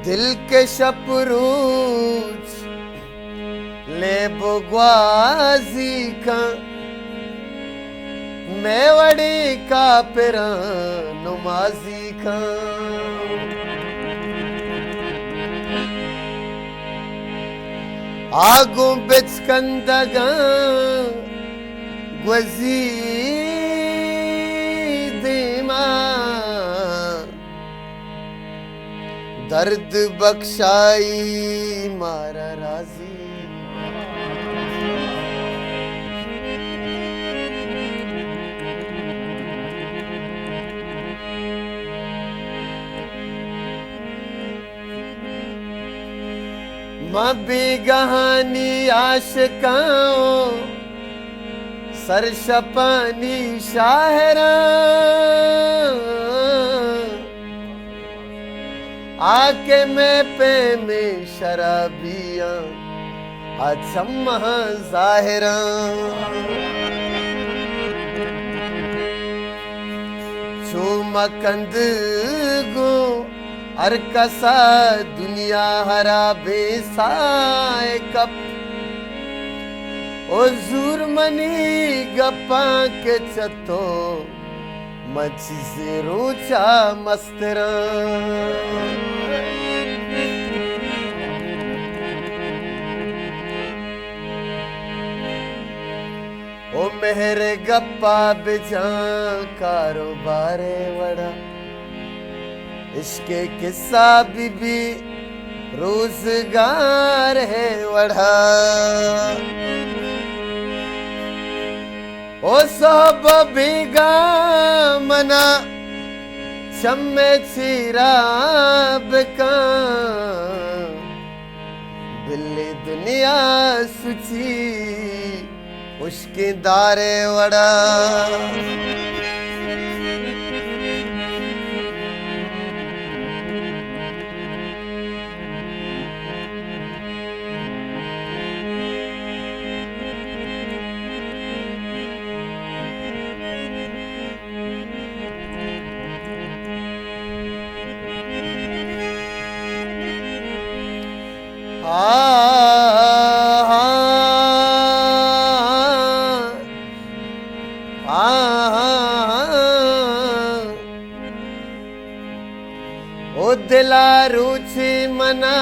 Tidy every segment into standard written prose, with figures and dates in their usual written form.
दिल के शपरूच ले बुगवाजी का मेवड़ी का पिरा नुमाजी का आगू बिचकंदगा ग्वजी दिमा दर्द बख्शाई मारा राजी बेगहानी आशिकाओं सरशपानी शाहरा आके मैं पे में शराबिया अचम्मा जाहिरा चूमकंद गो अरकसा दुनिया हरा बेसाए कप ओ जूर मनी गप्पा के चतो मच्छी से रोचा मस्तरा ओ मेहर गप्पा बिजा कारोबारे वड़ा इसके किस्सा बीबी रोजगार है वड़ा ओ सब बीगा मना शम्मे चिराब का बिल्ली दुनिया सुची उसके दारे वड़ा ओ दिला रुचि मना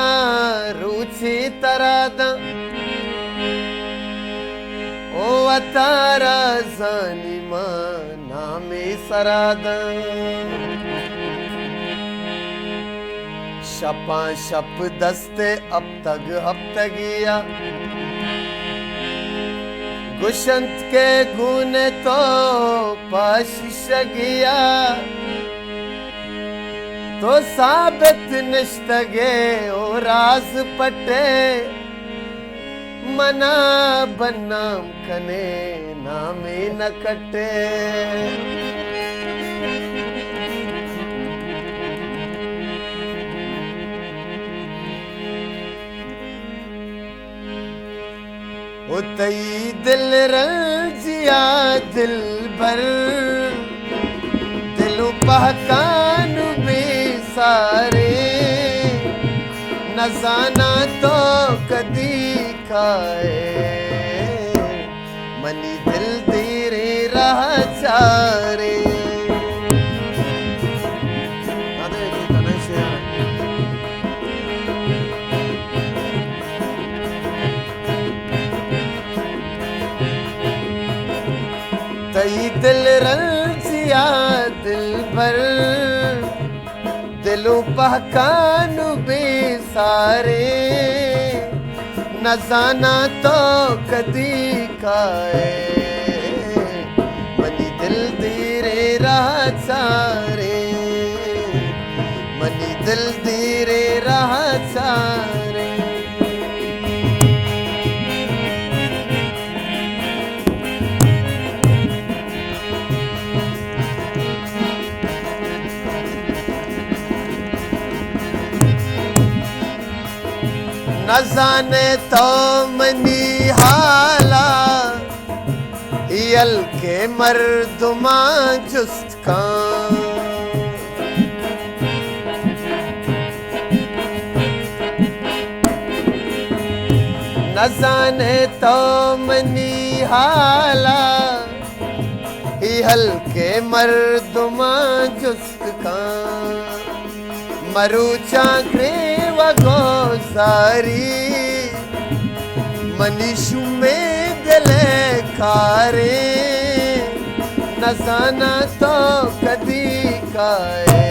रुचि तरादा ओ अतारा जानी माना में सरादा शपा शप दस्ते अब तगिया गुशंत के गुने तो पाशिश गया तो साबित निश्तगे ओ राज पटे मना बनाम कने नामे न कटे उतई दिल रंजिया दिल भर दिलो पहकान सारे नजाना तो कदी खाए मनी दिल तेरे राह चारे तई दिल रंजिया दिल भर दिलो पहकान बेसारे नजाना तो कदी खाए मनी दिल तेरे राह चारे मनी दिल तेरे राह चारे न जाने तो मनी हाला यल के मर्दुमा जुस्त कां न जाने तो मनी हाला हल्के मर्दुमा जुस्त कां मरुचा वगो सारी मनीषु में दिले खारे न जाना तो कदी काए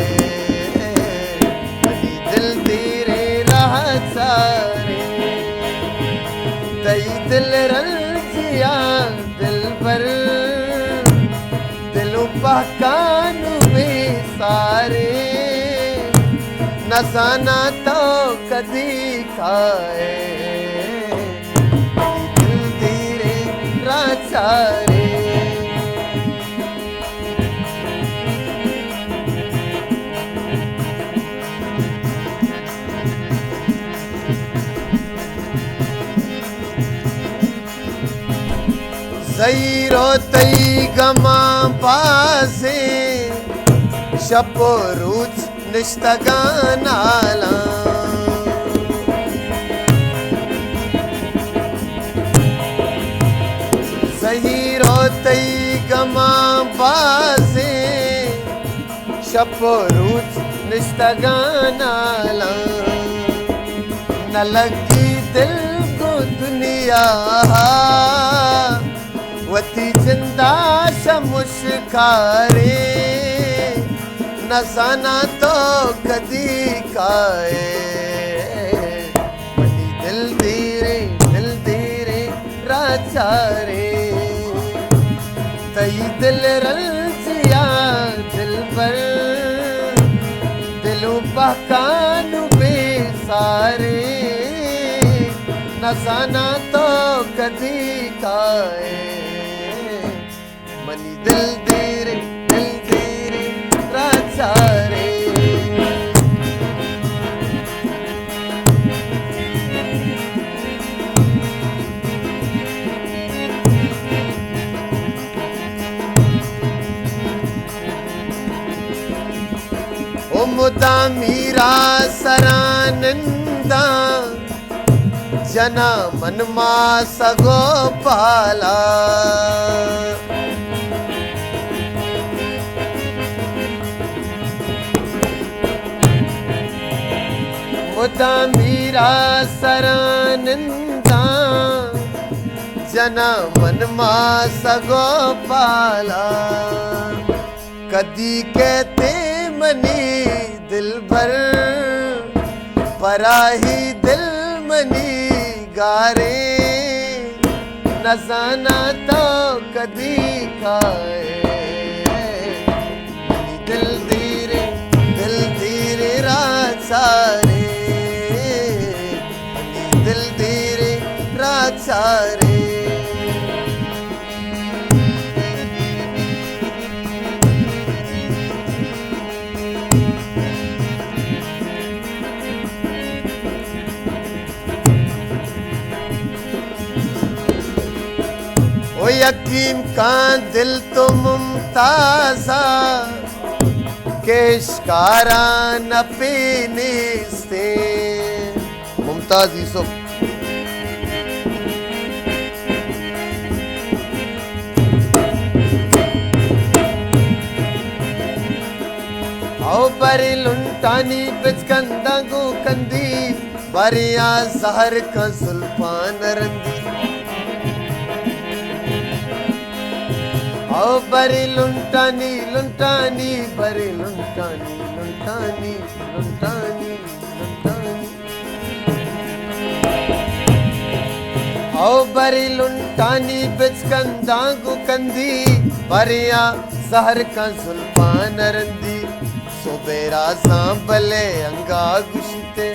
मनी दिल तेरे राह सारे तई दिल रंजिया दिल पर दिलों पहकानु भी सारे न जाना तो कदी खाए दिल तेरे राचारे ज़हीरो तई गमा पासे शपो रूच निश्तगानाला ज़हीरो तई गमा पासे शपो रूच निश्तगानाला न लगी दिल को दुनिया वती जिंदा शमुशकारे न जाना तो कदी काए मनी दिल तेरे राचारे तई दिल रंजिया दिल पर दिलों पहकानु बेसारे न जाना तो कदी काए मनी दिल तेरे राचारे ओ मुदा मीरा सरानंदा जना मनमा सगो पाला मुदा मीरा सरानंदा जना मनमा सगो पाला कदी कहते मनी दिल भर पराही दिल मनी गारे न जाना तो कदी खाए दिल धीरे राचारे दिल धीरे राचारे ओ यकीन का दिल तो मुमताजा के शिकारा न पीने से मुमताज यूसुफ आओ बरी लुंटानी बिचकंदा गो कंदी बरिया जहर का जुल्फान रंदी आओ बरी लुंटानी लुंटानी बरी लुंटानी लुंटानी लुंटानी लुंटानी आओ बरी लुंटानी बिचकंदा गो कंदी बरिया जहर का जुल्फान रंदी सोबेरा सांबले अंगा गुशते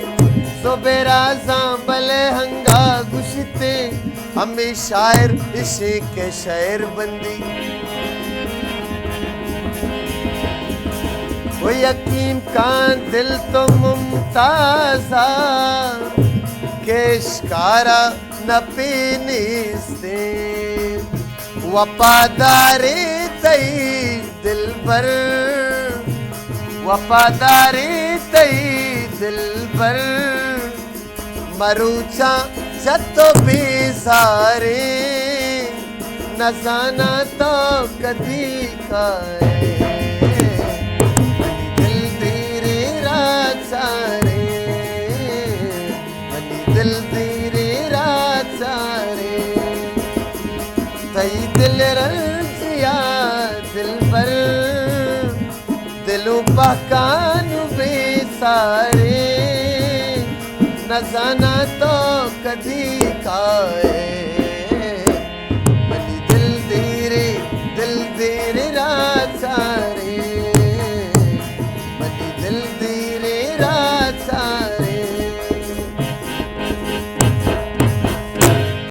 सोबेरा सांबले हंगा गुशते हमें शायर इसे के शायर बंदी वो यकीन का दिल तो मुमताजा के आश्कारा न पीनिस्ते वफादारी तई दिल पर वफादारी तई दिल पर मरूचा जतो भी सारे न जाना तो कदी काए दिल तेरे राचारे दिल तेरे राचारे तई दिल रंजिया दिल पर दिलों पहकान बेसारे न जाना तो कदी काए